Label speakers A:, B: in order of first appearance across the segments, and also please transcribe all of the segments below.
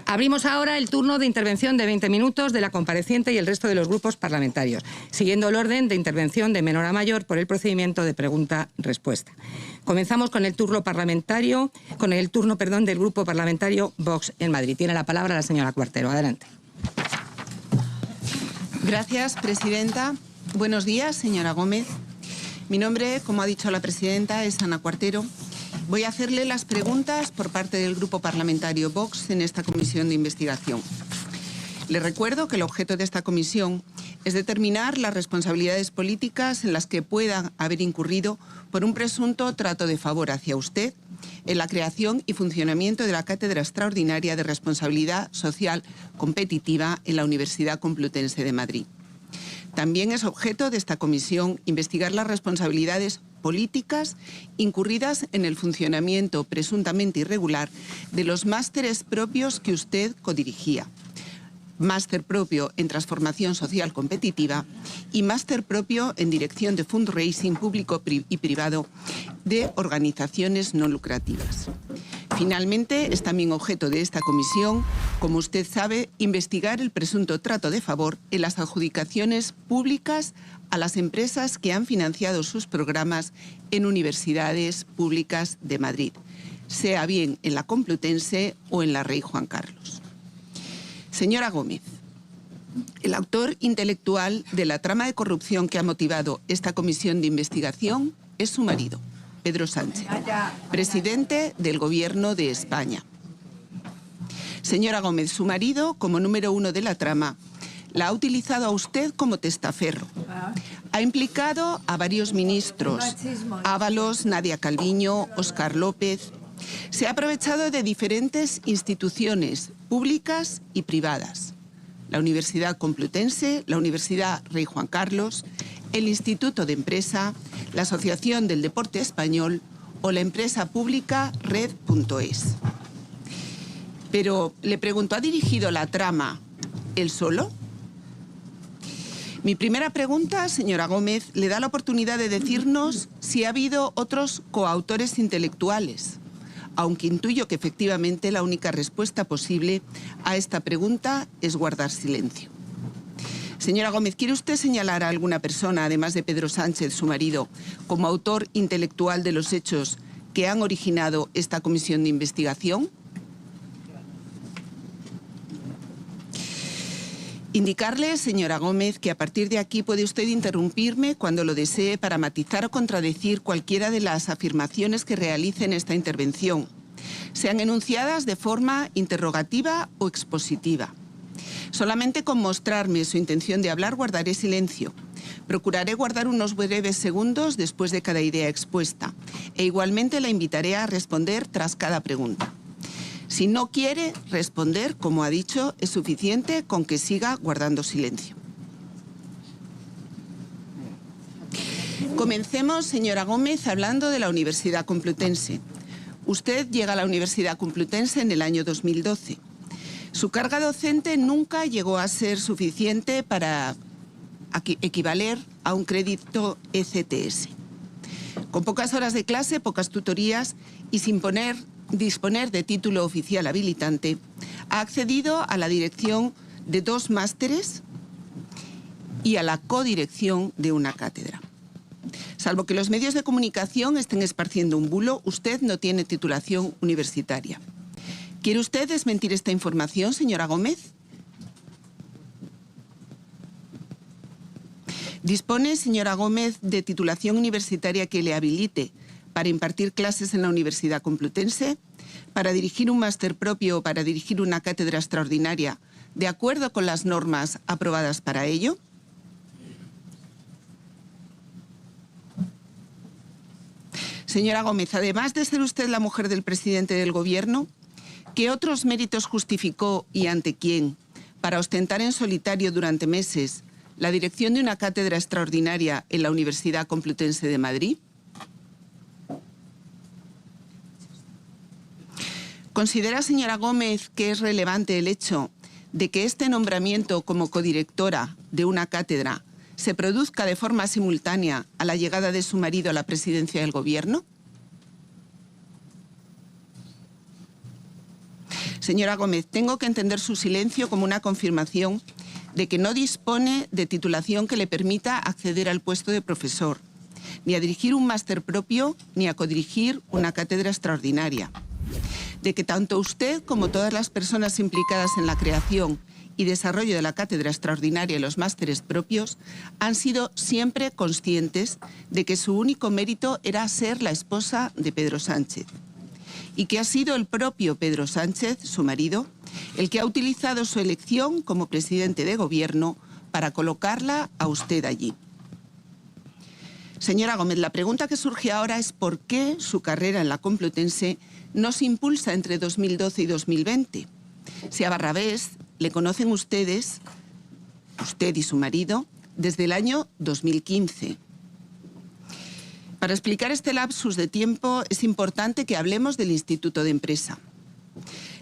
A: Abrimos ahora el turno de intervención de 20 minutos de la compareciente y el resto de los grupos parlamentarios, siguiendo el orden de intervención de menor a mayor por el procedimiento de pregunta-respuesta. Comenzamos con el turno parlamentario, del Grupo Parlamentario Vox en Madrid. Tiene la palabra la señora Cuartero. Adelante.
B: Gracias, presidenta. Buenos días, señora Gómez. Mi nombre, como ha dicho la presidenta, es Ana Cuartero. Voy a hacerle las preguntas por parte del Grupo Parlamentario Vox en esta comisión de investigación. Le recuerdo que el objeto de esta comisión es determinar las responsabilidades políticas en las que pueda haber incurrido por un presunto trato de favor hacia usted en la creación y funcionamiento de la Cátedra Extraordinaria de Responsabilidad Social Competitiva en la Universidad Complutense de Madrid. También es objeto de esta comisión investigar las responsabilidades políticas incurridas en el funcionamiento presuntamente irregular de los másteres propios que usted codirigía. Máster propio en Transformación Social Competitiva y máster propio en Dirección de Fundraising Público y Privado de Organizaciones No Lucrativas. Finalmente, es también objeto de esta comisión, como usted sabe, investigar el presunto trato de favor en las adjudicaciones públicas a las empresas que han financiado sus programas en universidades públicas de Madrid, sea bien en la Complutense o en la Rey Juan Carlos. Señora Gómez, el autor intelectual de la trama de corrupción que ha motivado esta comisión de investigación es su marido, Pedro Sánchez, presidente del Gobierno de España. Señora Gómez, su marido, como número uno de la trama, la ha utilizado a usted como testaferro. Ha implicado a varios ministros, Ábalos, Nadia Calviño, Óscar López. Se ha aprovechado de diferentes instituciones públicas y privadas. La Universidad Complutense, la Universidad Rey Juan Carlos, el Instituto de Empresa, la Asociación del Deporte Español o la empresa pública Red.es. Pero le pregunto, ¿ha dirigido la trama él solo? Mi primera pregunta, señora Gómez, le da la oportunidad de decirnos si ha habido otros coautores intelectuales, aunque intuyo que efectivamente la única respuesta posible a esta pregunta es guardar silencio. Señora Gómez, ¿quiere usted señalar a alguna persona, además de Pedro Sánchez, su marido, como autor intelectual de los hechos que han originado esta comisión de investigación? Indicarle, señora Gómez, que a partir de aquí puede usted interrumpirme cuando lo desee para matizar o contradecir cualquiera de las afirmaciones que realice en esta intervención, sean enunciadas de forma interrogativa o expositiva. Solamente con mostrarme su intención de hablar guardaré silencio. Procuraré guardar unos breves segundos después de cada idea expuesta e igualmente la invitaré a responder tras cada pregunta. Si no quiere responder, como ha dicho, es suficiente con que siga guardando silencio. Comencemos, señora Gómez, hablando de la Universidad Complutense. Usted llega a la Universidad Complutense en el año 2012. Su carga docente nunca llegó a ser suficiente para equivaler a un crédito ECTS. Con pocas horas de clase, pocas tutorías y sin disponer de título oficial habilitante, ha accedido a la dirección de 2 másteres y a la codirección de una cátedra. Salvo que los medios de comunicación estén esparciendo un bulo, usted no tiene titulación universitaria. ¿Quiere usted desmentir esta información, señora Gómez? ¿Dispone, señora Gómez, de titulación universitaria que le habilite para impartir clases en la Universidad Complutense, para dirigir un máster propio o para dirigir una cátedra extraordinaria, de acuerdo con las normas aprobadas para ello? Señora Gómez, además de ser usted la mujer del presidente del Gobierno, ¿qué otros méritos justificó y ante quién para ostentar en solitario durante meses la dirección de una cátedra extraordinaria en la Universidad Complutense de Madrid? ¿Considera, señora Gómez, que es relevante el hecho de que este nombramiento como codirectora de una cátedra se produzca de forma simultánea a la llegada de su marido a la presidencia del Gobierno? Señora Gómez, tengo que entender su silencio como una confirmación de que no dispone de titulación que le permita acceder al puesto de profesor, ni a dirigir un máster propio, ni a codirigir una cátedra extraordinaria. De que tanto usted como todas las personas implicadas en la creación y desarrollo de la cátedra extraordinaria y los másteres propios han sido siempre conscientes de que su único mérito era ser la esposa de Pedro Sánchez. Y que ha sido el propio Pedro Sánchez, su marido, el que ha utilizado su elección como presidente de gobierno para colocarla a usted allí. Señora Gómez, la pregunta que surge ahora es por qué su carrera en la Complutense no se impulsa entre 2012 y 2020. Si a Barrabés le conocen ustedes, usted y su marido, desde el año 2015. Para explicar este lapsus de tiempo es importante que hablemos del Instituto de Empresa.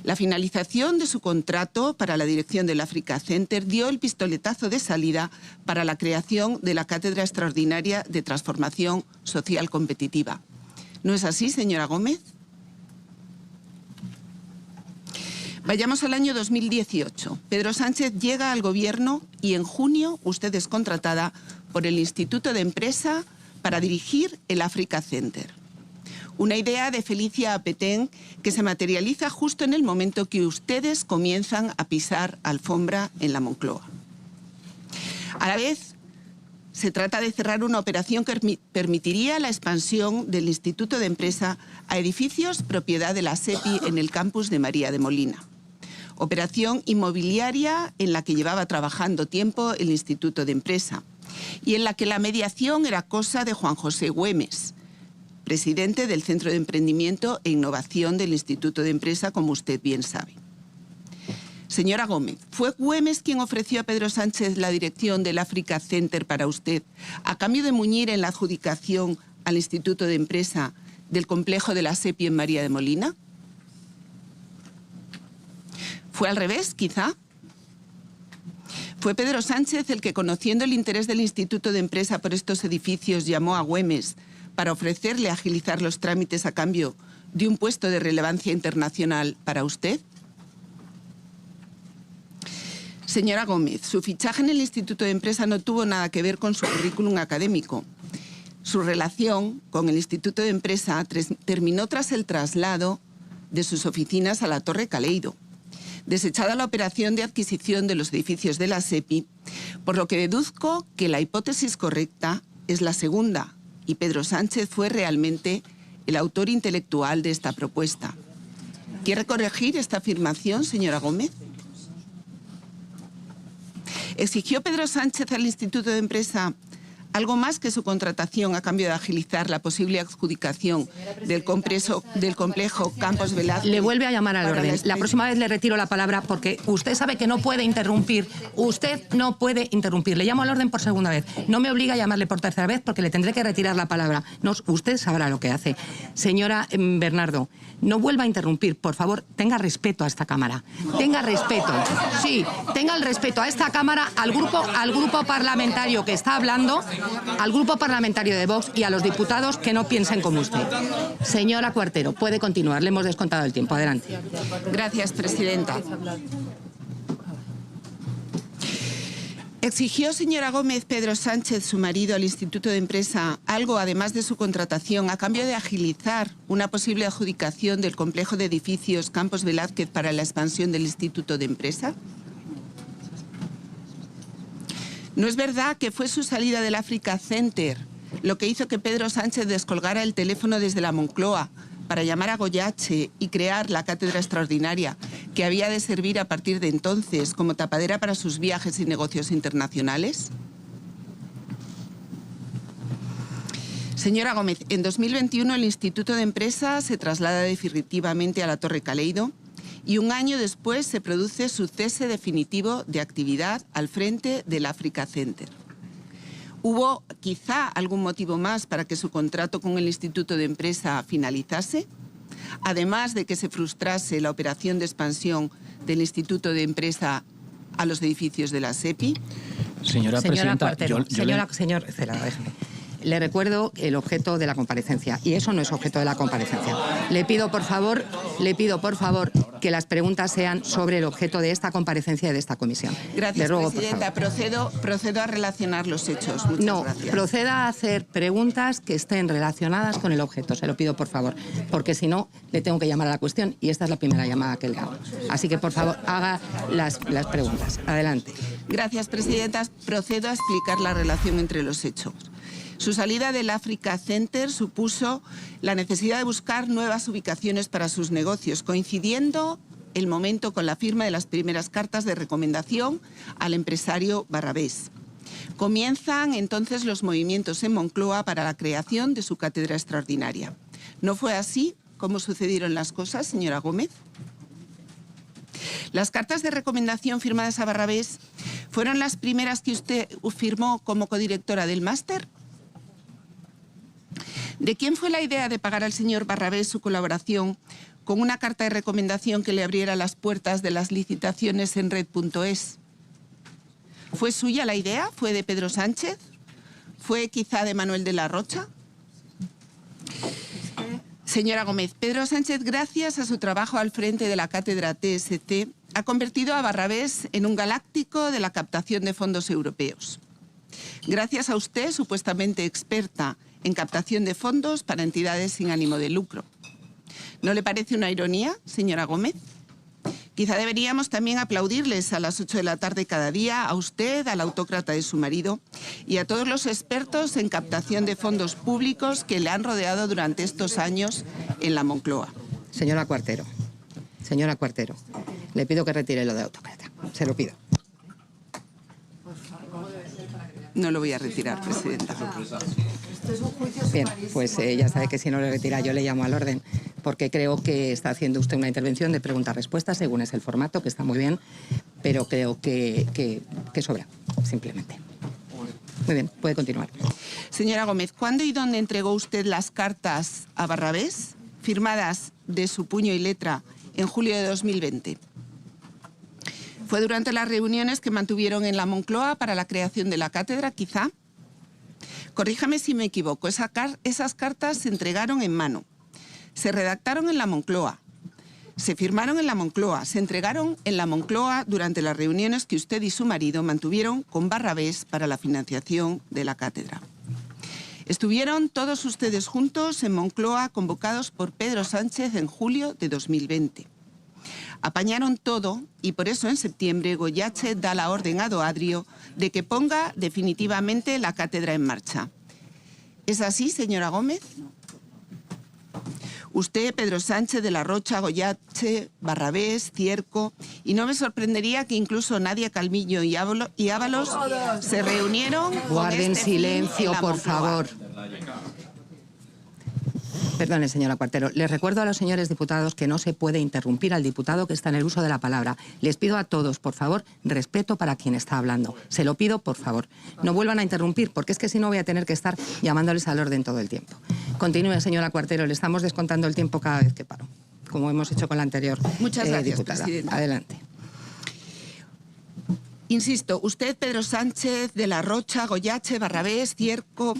B: La finalización de su contrato para la dirección del Africa Center dio el pistoletazo de salida para la creación de la Cátedra Extraordinaria de Transformación Social Competitiva. ¿No es así, señora Gómez? Vayamos al año 2018. Pedro Sánchez llega al gobierno y en junio usted es contratada por el Instituto de Empresa para dirigir el Africa Center. Una idea de Felicia Apetén que se materializa justo en el momento que ustedes comienzan a pisar alfombra en la Moncloa. A la vez, se trata de cerrar una operación que permitiría la expansión del Instituto de Empresa a edificios propiedad de la SEPI en el campus de María de Molina. Operación inmobiliaria en la que llevaba trabajando tiempo el Instituto de Empresa y en la que la mediación era cosa de Juan José Güemes, presidente del Centro de Emprendimiento e Innovación del Instituto de Empresa, como usted bien sabe. Señora Gómez, ¿fue Güemes quien ofreció a Pedro Sánchez la dirección del Africa Center para usted a cambio de muñir en la adjudicación al Instituto de Empresa del complejo de la SEPI en María de Molina? ¿Fue al revés, quizá? ¿Fue Pedro Sánchez el que, conociendo el interés del Instituto de Empresa por estos edificios, llamó a Güemes para ofrecerle agilizar los trámites a cambio de un puesto de relevancia internacional para usted? Señora Gómez, su fichaje en el Instituto de Empresa no tuvo nada que ver con su currículum académico. Su relación con el Instituto de Empresa terminó tras el traslado de sus oficinas a la Torre Caleido, desechada la operación de adquisición de los edificios de la SEPI, por lo que deduzco que la hipótesis correcta es la segunda, y Pedro Sánchez fue realmente el autor intelectual de esta propuesta. ¿Quiere corregir esta afirmación, señora Gómez? ¿Exigió Pedro Sánchez al Instituto de Empresa algo más que su contratación a cambio de agilizar la posible adjudicación del complejo Campos Velázquez?
A: Le vuelve a llamar al orden. La próxima vez le retiro la palabra porque usted sabe que no puede interrumpir. Usted no puede interrumpir. Le llamo al orden por segunda vez. No me obliga a llamarle por tercera vez porque le tendré que retirar la palabra. No, usted sabrá lo que hace. Señora Bernardo, no vuelva a interrumpir. Por favor, tenga respeto a esta Cámara. Tenga respeto. Sí, tenga el respeto a esta Cámara, al grupo parlamentario que está hablando, al grupo parlamentario de Vox y a los diputados que no piensen como usted. Señora Cuartero, puede continuar. Le hemos descontado el tiempo. Adelante.
B: Gracias, presidenta. ¿Exigió, señora Gómez, Pedro Sánchez, su marido, al Instituto de Empresa algo, además de su contratación, a cambio de agilizar una posible adjudicación del complejo de edificios Campos Velázquez para la expansión del Instituto de Empresa? ¿No es verdad que fue su salida del Africa Center lo que hizo que Pedro Sánchez descolgara el teléfono desde la Moncloa para llamar a Goyache y crear la cátedra extraordinaria que había de servir a partir de entonces como tapadera para sus viajes y negocios internacionales? Señora Gómez, en 2021 el Instituto de Empresa se traslada definitivamente a la Torre Caleido y un año después se produce su cese definitivo de actividad al frente del Africa Center. ¿Hubo quizá algún motivo más para que su contrato con el Instituto de Empresa finalizase? Además de que se frustrase la operación de expansión del Instituto de Empresa a los edificios de la SEPI.
C: Señora presidenta,
A: Cuartero, señor Cela, déjeme. Le recuerdo el objeto de la comparecencia y eso no es objeto de la comparecencia. Le pido por favor que las preguntas sean sobre el objeto de esta comparecencia y de esta comisión.
B: Gracias, presidenta. Procedo a relacionar los hechos. Muchas gracias.
A: Proceda a hacer preguntas que estén relacionadas con el objeto. Se lo pido, por favor, porque si no, le tengo que llamar a la cuestión y esta es la primera llamada que le hago. Así que, por favor, haga las preguntas. Adelante.
B: Gracias, presidenta. Procedo a explicar la relación entre los hechos. Su salida del Africa Center supuso la necesidad de buscar nuevas ubicaciones para sus negocios, coincidiendo el momento con la firma de las primeras cartas de recomendación al empresario Barrabés. Comienzan entonces los movimientos en Moncloa para la creación de su cátedra extraordinaria. ¿No fue así como sucedieron las cosas, señora Gómez? Las cartas de recomendación firmadas a Barrabés fueron las primeras que usted firmó como codirectora del máster. ¿De quién fue la idea de pagar al señor Barrabés su colaboración con una carta de recomendación que le abriera las puertas de las licitaciones en Red.es? ¿Fue suya la idea? ¿Fue de Pedro Sánchez? ¿Fue quizá de Manuel de la Rocha? Señora Gómez, Pedro Sánchez, gracias a su trabajo al frente de la cátedra TSC, ha convertido a Barrabés en un galáctico de la captación de fondos europeos. Gracias a usted, supuestamente experta en captación de fondos para entidades sin ánimo de lucro. ¿No le parece una ironía, señora Gómez? Quizá deberíamos también aplaudirles a las 8 de la tarde cada día, a usted, al autócrata de su marido y a todos los expertos en captación de fondos públicos que le han rodeado durante estos años en la Moncloa.
A: Señora Cuartero, le pido que retire lo de autócrata. Se lo pido.
B: No lo voy a retirar, presidenta.
A: Bien, pues ya sabe que si no le retira yo le llamo al orden, porque creo que está haciendo usted una intervención de preguntas-respuestas, según es el formato, que está muy bien, pero creo que sobra, simplemente. Muy bien, puede continuar.
B: Señora Gómez, ¿cuándo y dónde entregó usted las cartas a Barrabés, firmadas de su puño y letra en julio de 2020? ¿Fue durante las reuniones que mantuvieron en la Moncloa para la creación de la cátedra, quizá? Corríjame si me equivoco, esas cartas se entregaron en mano, se redactaron en la Moncloa, se firmaron en la Moncloa, se entregaron en la Moncloa durante las reuniones que usted y su marido mantuvieron con Barrabés para la financiación de la cátedra. Estuvieron todos ustedes juntos en Moncloa convocados por Pedro Sánchez en julio de 2020. Apañaron todo y por eso en septiembre Goyache da la orden a Doadrio de que ponga definitivamente la cátedra en marcha. ¿Es así, señora Gómez? Usted, Pedro Sánchez, de la Rocha, Goyache, Barrabés, Cierco, y no me sorprendería que incluso Nadia Calviño y Ábalos se reunieron.
A: Guarden silencio, por favor. Perdone, señora Cuartero. Les recuerdo a los señores diputados que no se puede interrumpir al diputado que está en el uso de la palabra. Les pido a todos, por favor, respeto para quien está hablando. Se lo pido, por favor. No vuelvan a interrumpir, porque es que si no voy a tener que estar llamándoles al orden todo el tiempo. Continúe, señora Cuartero. Le estamos descontando el tiempo cada vez que paro, como hemos hecho con la anterior
B: Muchas gracias,
A: diputada.
B: presidenta.
A: Adelante.
B: Insisto, usted, Pedro Sánchez, de la Rocha, Goyache, Barrabés, Cierco,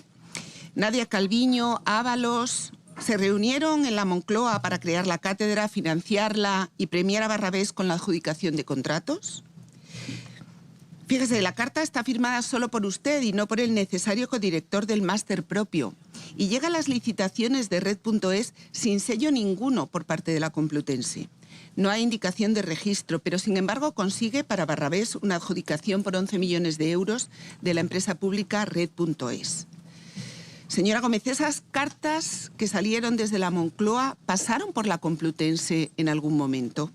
B: Nadia Calviño, Ábalos, se reunieron en la Moncloa para crear la cátedra, financiarla y premiar a Barrabés con la adjudicación de contratos. Fíjese, la carta está firmada solo por usted y no por el necesario codirector del máster propio. Y llega a las licitaciones de Red.es sin sello ninguno por parte de la Complutense. No hay indicación de registro, pero sin embargo consigue para Barrabés una adjudicación por 11 millones de euros de la empresa pública Red.es. Señora Gómez, esas cartas que salieron desde la Moncloa pasaron por la Complutense en algún momento.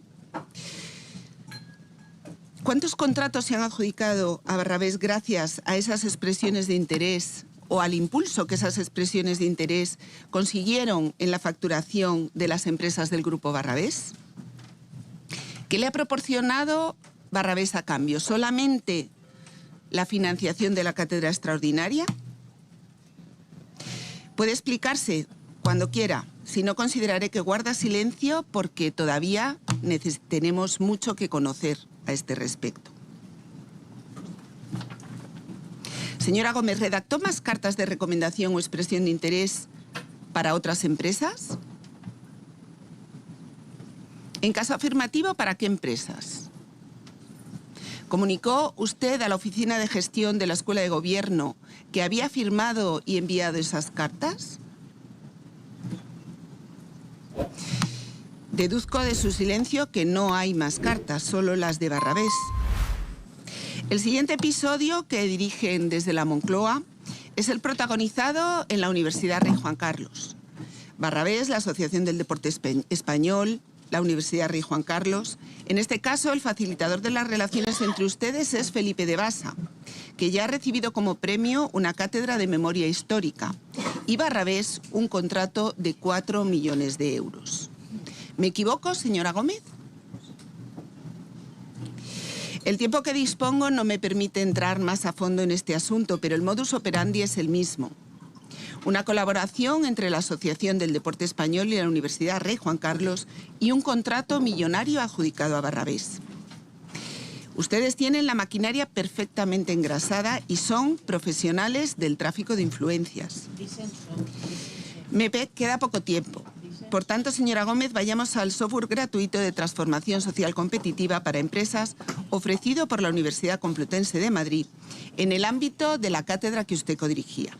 B: ¿Cuántos contratos se han adjudicado a Barrabés gracias a esas expresiones de interés o al impulso que esas expresiones de interés consiguieron en la facturación de las empresas del Grupo Barrabés? ¿Qué le ha proporcionado Barrabés a cambio? ¿Solamente la financiación de la cátedra extraordinaria? Puede explicarse cuando quiera, si no consideraré que guarda silencio porque todavía tenemos mucho que conocer a este respecto. Señora Gómez, ¿redactó más cartas de recomendación o expresión de interés para otras empresas? En caso afirmativo, ¿para qué empresas? ¿Comunicó usted a la Oficina de Gestión de la Escuela de Gobierno que había firmado y enviado esas cartas? Deduzco de su silencio que no hay más cartas, solo las de Barrabés. El siguiente episodio que dirigen desde la Moncloa es el protagonizado en la Universidad Rey Juan Carlos. Barrabés, la Asociación del Deporte Español, la Universidad Rey Juan Carlos. En este caso, el facilitador de las relaciones entre ustedes es Felipe de Basa, que ya ha recibido como premio una cátedra de memoria histórica, y Barrabés un contrato de 4 millones de euros. ¿Me equivoco, señora Gómez? El tiempo que dispongo no me permite entrar más a fondo en este asunto, pero el modus operandi es el mismo. Una colaboración entre la Asociación del Deporte Español y la Universidad Rey Juan Carlos y un contrato millonario adjudicado a Barrabés. Ustedes tienen la maquinaria perfectamente engrasada y son profesionales del tráfico de influencias. Me queda poco tiempo. Por tanto, señora Gómez, vayamos al software gratuito de transformación social competitiva para empresas ofrecido por la Universidad Complutense de Madrid en el ámbito de la cátedra que usted codirigía.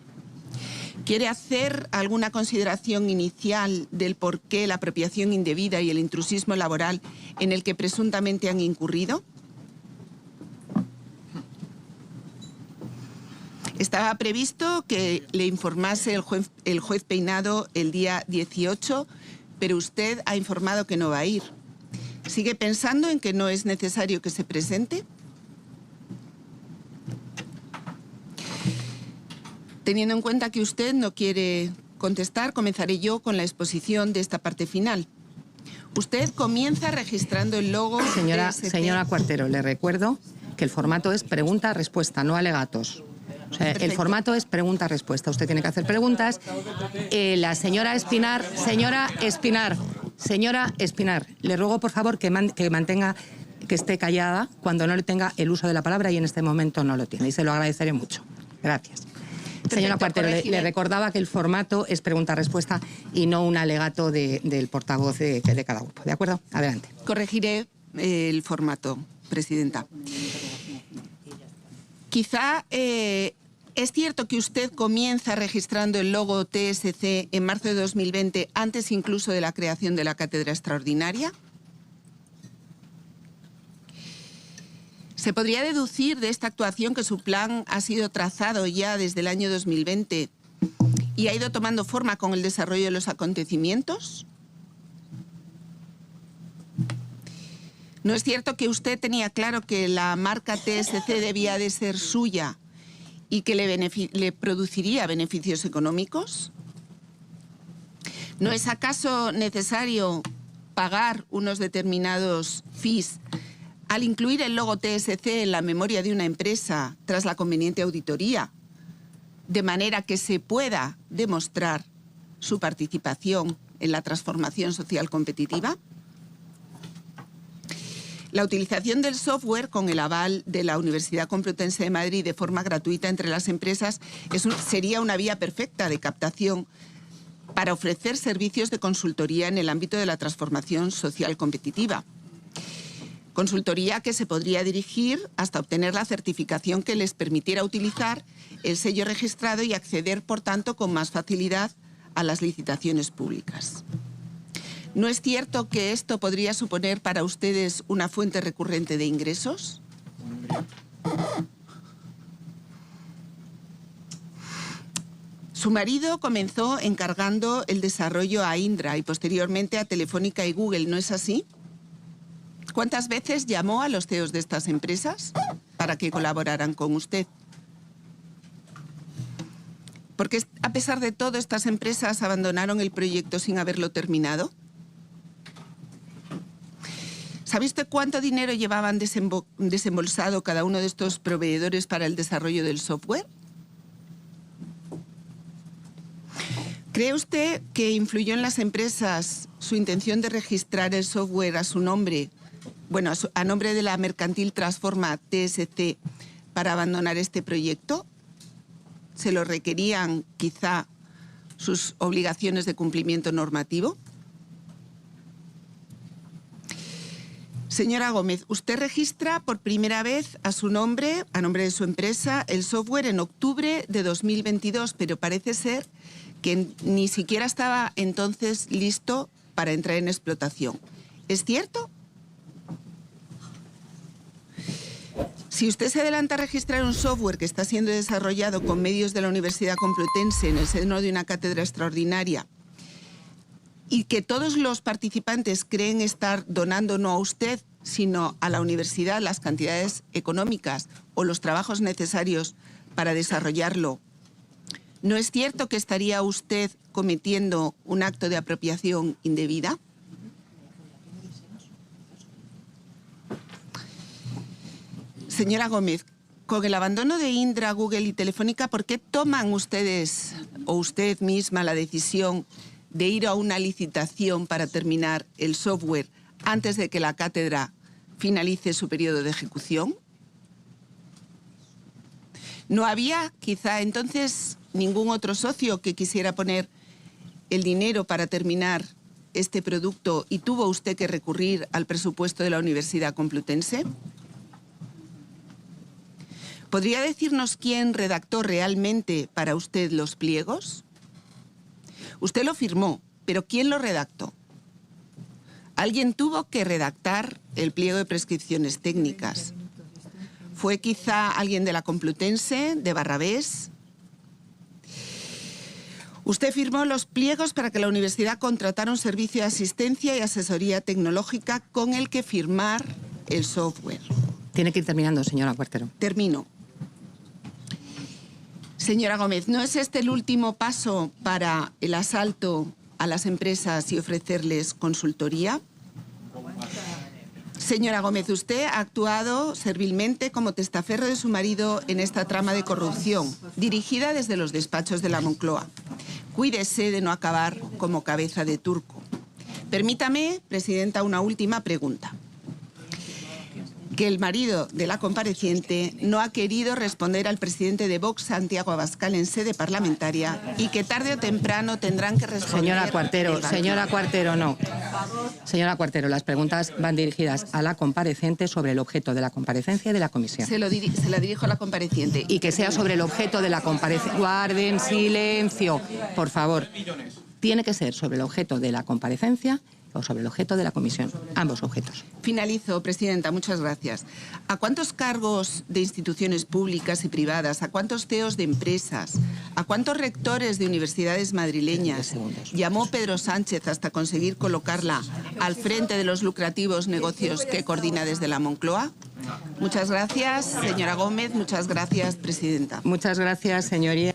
B: ¿Quiere hacer alguna consideración inicial del por qué la apropiación indebida y el intrusismo laboral en el que presuntamente han incurrido? Estaba previsto que le informase el juez Peinado el día 18, pero usted ha informado que no va a ir. ¿Sigue pensando en que no es necesario que se presente? Teniendo en cuenta que usted no quiere contestar, comenzaré yo con la exposición de esta parte final. Usted comienza registrando el logo...
A: Señora Cuartero, le recuerdo que el formato es pregunta-respuesta, no alegatos. O sea, el formato es pregunta-respuesta. Usted tiene que hacer preguntas. La señora Espinar, le ruego por favor que mantenga, que esté callada cuando no le tenga el uso de la palabra, y en este momento no lo tiene. Y se lo agradeceré mucho. Gracias. Señora Cuartero, le recordaba que el formato es pregunta-respuesta y no un alegato del portavoz de cada grupo. ¿De acuerdo? Adelante.
B: Corregiré el formato, presidenta. Quizá es cierto que usted comienza registrando el logo TSC en marzo de 2020, antes incluso de la creación de la cátedra extraordinaria. ¿Se podría deducir de esta actuación que su plan ha sido trazado ya desde el año 2020 y ha ido tomando forma con el desarrollo de los acontecimientos? ¿No es cierto que usted tenía claro que la marca TSC debía de ser suya y que le produciría beneficios económicos? ¿No es acaso necesario pagar unos determinados fees al incluir el logo TSC en la memoria de una empresa tras la conveniente auditoría, de manera que se pueda demostrar su participación en la transformación social competitiva? La utilización del software con el aval de la Universidad Complutense de Madrid de forma gratuita entre las empresas sería una vía perfecta de captación para ofrecer servicios de consultoría en el ámbito de la transformación social competitiva. Consultoría que se podría dirigir hasta obtener la certificación que les permitiera utilizar el sello registrado y acceder, por tanto, con más facilidad a las licitaciones públicas. ¿No es cierto que esto podría suponer para ustedes una fuente recurrente de ingresos? Su marido comenzó encargando el desarrollo a Indra y posteriormente a Telefónica y Google, ¿no es así? ¿Cuántas veces llamó a los CEOs de estas empresas para que colaboraran con usted? Porque a pesar de todo, estas empresas abandonaron el proyecto sin haberlo terminado. ¿Sabe usted cuánto dinero llevaban desembolsado cada uno de estos proveedores para el desarrollo del software? ¿Cree usted que influyó en las empresas su intención de registrar el software a su nombre, bueno, a nombre de la mercantil Transforma TSC, para abandonar este proyecto? ¿Se lo requerían quizá sus obligaciones de cumplimiento normativo? Señora Gómez, usted registra por primera vez a nombre de su empresa, el software en octubre de 2022, pero parece ser que ni siquiera estaba entonces listo para entrar en explotación. ¿Es cierto? Si usted se adelanta a registrar un software que está siendo desarrollado con medios de la Universidad Complutense en el seno de una cátedra extraordinaria y que todos los participantes creen estar donando no a usted, sino a la universidad las cantidades económicas o los trabajos necesarios para desarrollarlo, ¿no es cierto que estaría usted cometiendo un acto de apropiación indebida? Señora Gómez, con el abandono de Indra, Google y Telefónica, ¿por qué toman ustedes o usted misma la decisión de ir a una licitación para terminar el software antes de que la cátedra finalice su periodo de ejecución? ¿No había quizá entonces ningún otro socio que quisiera poner el dinero para terminar este producto y tuvo usted que recurrir al presupuesto de la Universidad Complutense? ¿Podría decirnos quién redactó realmente para usted los pliegos? Usted lo firmó, pero ¿quién lo redactó? Alguien tuvo que redactar el pliego de prescripciones técnicas. ¿Fue quizá alguien de la Complutense, de Barrabés? Usted firmó los pliegos para que la universidad contratara un servicio de asistencia y asesoría tecnológica con el que firmar el software.
A: Tiene que ir terminando, señora Cuartero.
B: Termino. Señora Gómez, ¿no es este el último paso para el asalto a las empresas y ofrecerles consultoría? Señora Gómez, usted ha actuado servilmente como testaferro de su marido en esta trama de corrupción, dirigida desde los despachos de la Moncloa. Cuídese de no acabar como cabeza de turco. Permítame, presidenta, una última pregunta. Que el marido de la compareciente no ha querido responder al presidente de Vox, Santiago Abascal, en sede parlamentaria y que tarde o temprano tendrán que responder.
A: Señora Cuartero, no. Señora Cuartero, las preguntas van dirigidas a la compareciente sobre el objeto de la comparecencia y de la comisión.
B: Se la dirijo a la compareciente.
A: Y que sea sobre el objeto de la comparecencia. Guarden silencio, por favor. Tiene que ser sobre el objeto de la comparecencia o sobre el objeto de la comisión, ambos objetos.
B: Finalizo, presidenta, muchas gracias. ¿A cuántos cargos de instituciones públicas y privadas, a cuántos CEOs de empresas, a cuántos rectores de universidades madrileñas llamó Pedro Sánchez hasta conseguir colocarla al frente de los lucrativos negocios que coordina desde la Moncloa? Muchas gracias, señora Gómez, muchas gracias, presidenta.
A: Muchas gracias, señoría.